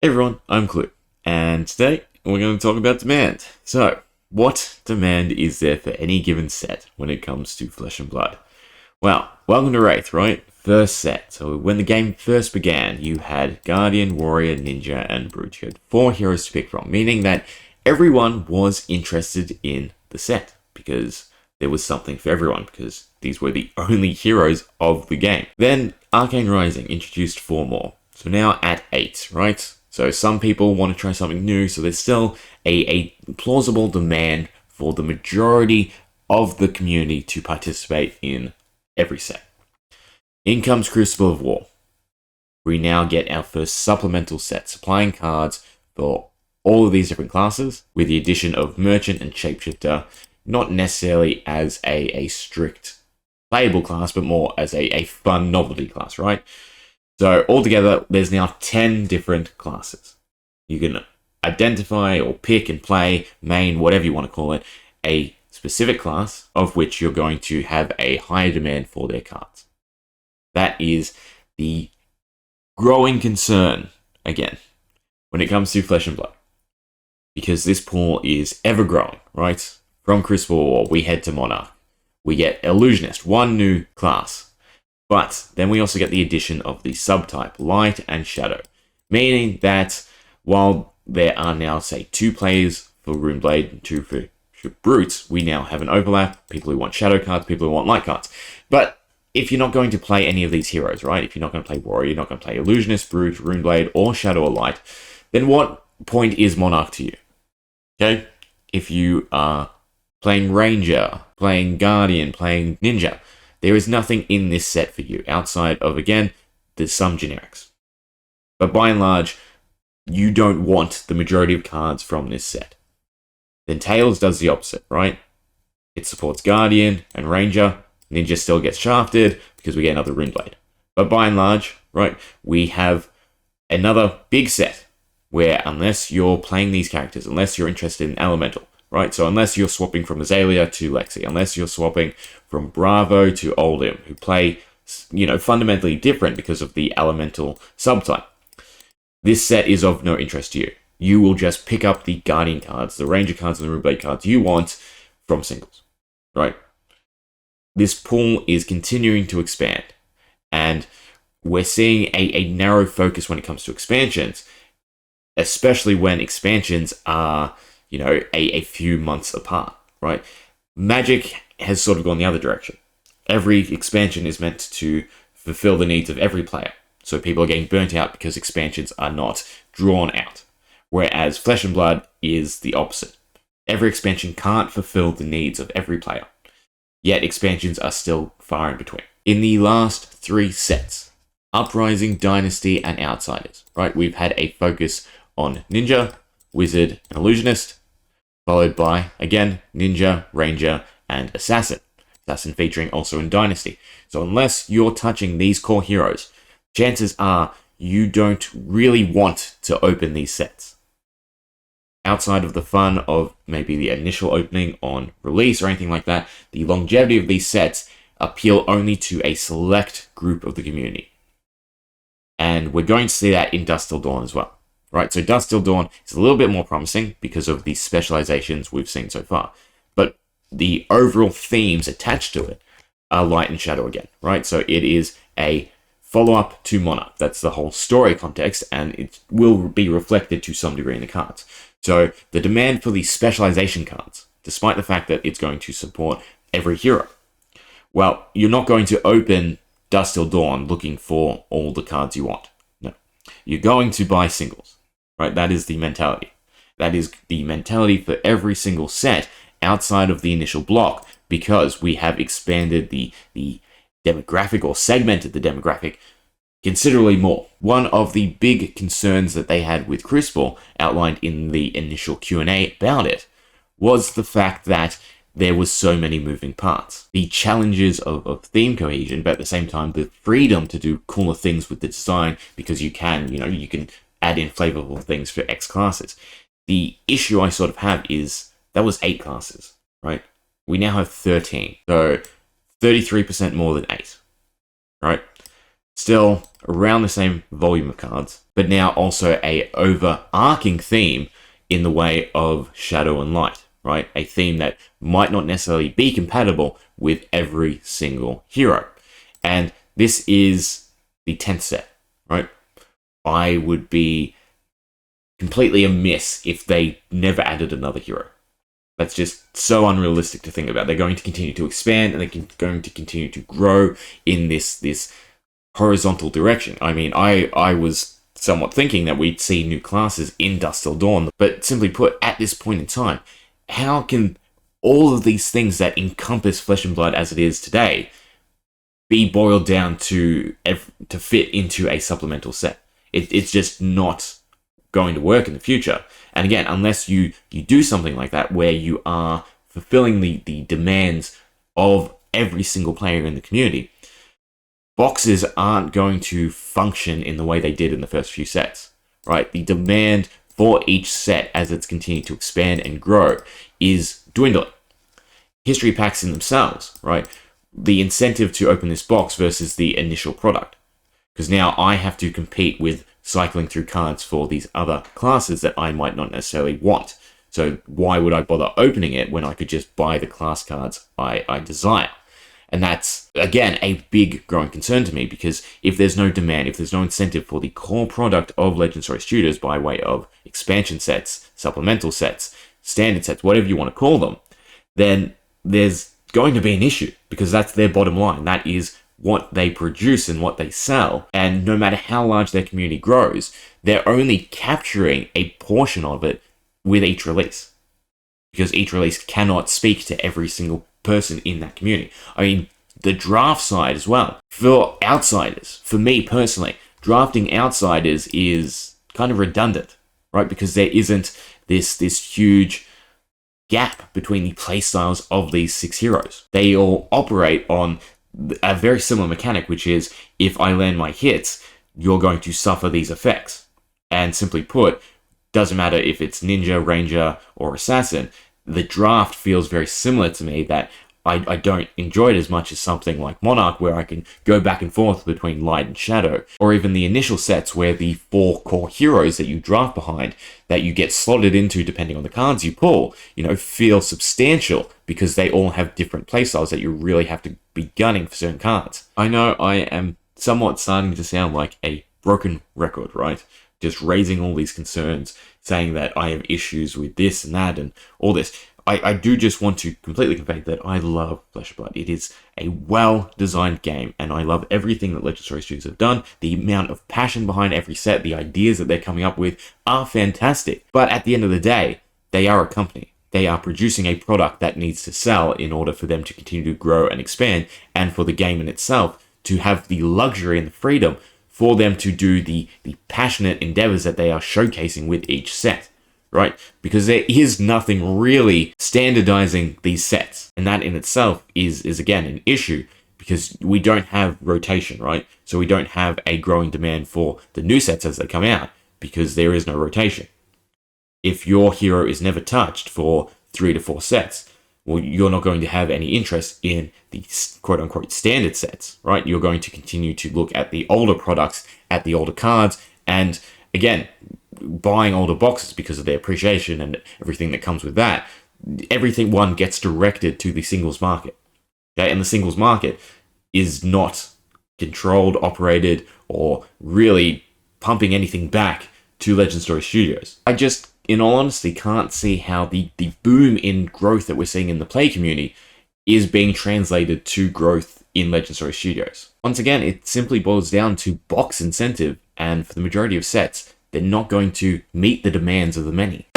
Hey everyone, I'm Clue, and today we're going to talk about demand. So, what demand is there for any given set when it comes to Flesh and Blood? Well, welcome to Wraith, right? First set. So when the game first began, you had Guardian, Warrior, Ninja, and Brute. You had 4 heroes to pick from, meaning that everyone was interested in the set, because there was something for everyone, because these were the only heroes of the game. Then Arcane Rising introduced 4 more. So now at 8, right? So some people want to try something new, so there's still a plausible demand for the majority of the community to participate in every set. In comes Crucible of War. We now get our first supplemental set, supplying cards for all of these different classes, with the addition of Merchant and Shapeshifter, not necessarily as a strict playable class, but more as a fun novelty class, right? So altogether, there's now 10 different classes. You can identify or pick and play, main, whatever you want to call it, a specific class of which you're going to have a higher demand for their cards. That is the growing concern, again, when it comes to Flesh and Blood. Because this pool is ever growing, right? From Crucible War, we head to Monarch. We get Illusionist, one new class. But then we also get the addition of the subtype, Light and Shadow, meaning that while there are now, say, 2 players for Runeblade and 2 for Brutes, we now have an overlap, people who want Shadow cards, people who want Light cards. But if you're not going to play any of these heroes, right, if you're not going to play Warrior, you're not going to play Illusionist, Brute, Runeblade, or Shadow or Light, then what point is Monarch to you? Okay? If you are playing Ranger, playing Guardian, playing Ninja, there is nothing in this set for you outside of, again, there's some generics. But by and large, you don't want the majority of cards from this set. Then Tails does the opposite, right? It supports Guardian and Ranger. Ninja still gets shafted because we get another Runeblade. But by and large, right, we have another big set where unless you're playing these characters, unless you're interested in Elemental, right? So unless you're swapping from Azalea to Lexi, unless you're swapping from Bravo to Oldhim, who play, fundamentally different because of the elemental subtype, this set is of no interest to you. You will just pick up the Guardian cards, the Ranger cards, and the Runeblade cards you want from singles, right? This pool is continuing to expand, and we're seeing a narrow focus when it comes to expansions, especially when expansions are a few months apart, right? Magic has sort of gone the other direction. Every expansion is meant to fulfill the needs of every player. So people are getting burnt out because expansions are not drawn out. Whereas Flesh and Blood is the opposite. Every expansion can't fulfill the needs of every player. Yet expansions are still far in between. In the last 3 sets, Uprising, Dynasty, and Outsiders, right? We've had a focus on Ninja, Wizard, and Illusionist, followed by, again, Ninja, Ranger, and Assassin. Assassin featuring also in Dynasty. So unless you're touching these core heroes, chances are you don't really want to open these sets. Outside of the fun of maybe the initial opening on release or anything like that, the longevity of these sets appeal only to a select group of the community. And we're going to see that in Dusk Till Dawn as well. Right, so Dusk Till Dawn is a little bit more promising because of the specializations we've seen so far. But the overall themes attached to it are Light and Shadow again, right? So it is a follow-up to Monarch. That's the whole story context, and it will be reflected to some degree in the cards. So the demand for these specialization cards, despite the fact that it's going to support every hero, well, you're not going to open Dusk Till Dawn looking for all the cards you want. No. You're going to buy singles. Right, that is the mentality. That is the mentality for every single set outside of the initial block, because we have expanded the demographic or segmented the demographic considerably more. One of the big concerns that they had with Crucible, outlined in the initial Q&A about it, was the fact that there was so many moving parts. The challenges of theme cohesion, but at the same time the freedom to do cooler things with the design, because you can add in flavorful things for X classes. The issue I sort of have is that was 8 classes, right? We now have 13, so 33% more than 8, right? Still around the same volume of cards, but now also a overarching theme in the way of shadow and light, right? A theme that might not necessarily be compatible with every single hero. And this is the 10th set, right? I would be completely amiss if they never added another hero. That's just so unrealistic to think about. They're going to continue to expand, and they're going to continue to grow in this horizontal direction. I mean, I was somewhat thinking that we'd see new classes in Dusk Till Dawn, but simply put, at this point in time, how can all of these things that encompass Flesh and Blood as it is today be boiled down to fit into a supplemental set? It's just not going to work in the future. And again, unless you do something like that where you are fulfilling the demands of every single player in the community, boxes aren't going to function in the way they did in the first few sets, right? The demand for each set as it's continued to expand and grow is dwindling. History packs in themselves, right? The incentive to open this box versus the initial product. Because now I have to compete with cycling through cards for these other classes that I might not necessarily want. So why would I bother opening it when I could just buy the class cards I desire? And that's, again, a big growing concern to me, because if there's no demand, if there's no incentive for the core product of Legend Story Studios by way of expansion sets, supplemental sets, standard sets, whatever you want to call them, then there's going to be an issue, because that's their bottom line. That is what they produce and what they sell. And no matter how large their community grows, they're only capturing a portion of it with each release, because each release cannot speak to every single person in that community. I mean, the draft side as well. For outsiders, for me personally, drafting outsiders is kind of redundant, right? Because there isn't this huge gap between the playstyles of these 6 heroes. They all operate on a very similar mechanic, which is, if I land my hits, you're going to suffer these effects. And simply put, doesn't matter if it's ninja, ranger, or assassin, the draft feels very similar to me, that I don't enjoy it as much as something like Monarch, where I can go back and forth between light and shadow, or even the initial sets where the 4 core heroes that you draft behind, that you get slotted into depending on the cards you pull, feel substantial, because they all have different playstyles that you really have to be gunning for certain cards. I know I am somewhat starting to sound like a broken record, right? Just raising all these concerns, saying that I have issues with this and that and all this. I do just want to completely convey that I love Flesh and Blood. It is a well-designed game, and I love everything that Legend Story Studios have done. The amount of passion behind every set, the ideas that they're coming up with are fantastic. But at the end of the day, they are a company. They are producing a product that needs to sell in order for them to continue to grow and expand, and for the game in itself to have the luxury and the freedom for them to do the passionate endeavors that they are showcasing with each set, right? Because there is nothing really standardizing these sets, and that in itself is again an issue, because we don't have rotation, right? So we don't have a growing demand for the new sets as they come out, because there is no rotation. If your hero is never touched for 3 to 4 sets, well, you're not going to have any interest in the quote-unquote standard sets, right? You're going to continue to look at the older products, at the older cards, and again, buying older boxes because of their appreciation and everything that comes with that. Everything one gets directed to the singles market, okay? And the singles market is not controlled, operated, or really pumping anything back to Legend Story Studios. I just, in all honesty, can't see how the boom in growth that we're seeing in the play community is being translated to growth in Legend Story Studios. Once again, it simply boils down to box incentive, and for the majority of sets, they're not going to meet the demands of the many.